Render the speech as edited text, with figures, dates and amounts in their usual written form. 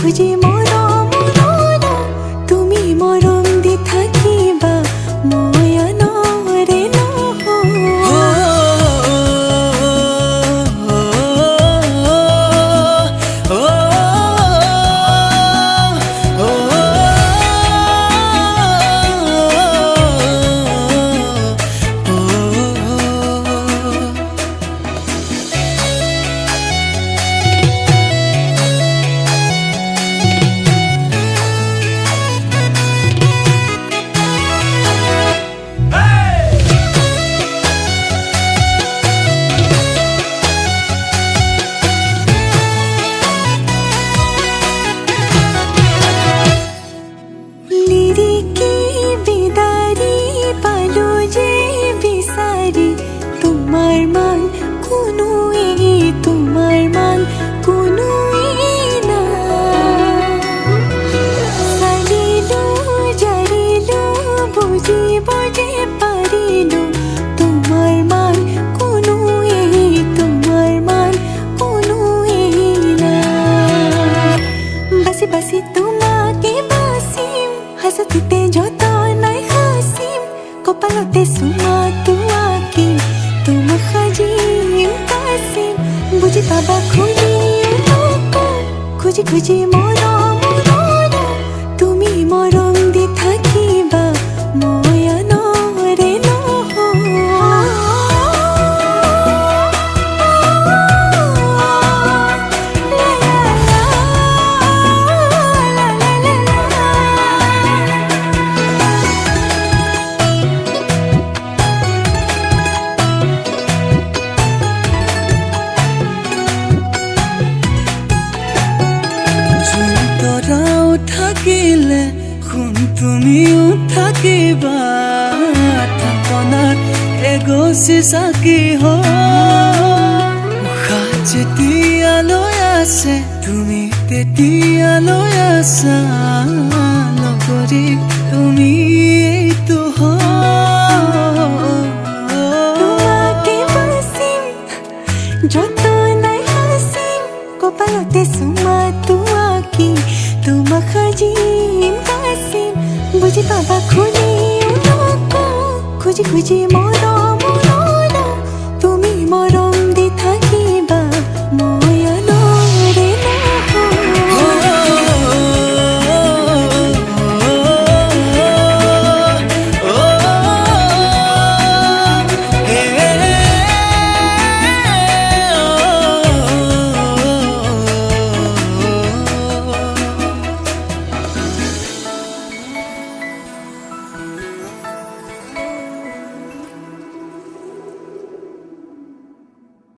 খুজি মৰম মৰম তুমি মৰম দি থাকিবা মই আনৰে বাসি তোমাকে বাসিম হাসতিতে যত নাই হাসিম কপালতে সুমা তোমাকে তোমা সাজিম কাছিম বুজি পাবা খুজি খুজি মৰম মৰম তুমি মৰম দি থাকিবা মই আনৰে থাকিলে শুন তুমিও থাকিবা থাপনাত এগছি চাকি উশাহ যেতিয়ালৈ আছে তুমি তেতিয়ালৈ আছা লগৰী তুমি এইটো তোমাকে বাচিম যত নাই হাসিম কপালতে সুমা তোমাকে তোমা সাজিম কাছিম বুজি পাবা খুজি খুজি মৰম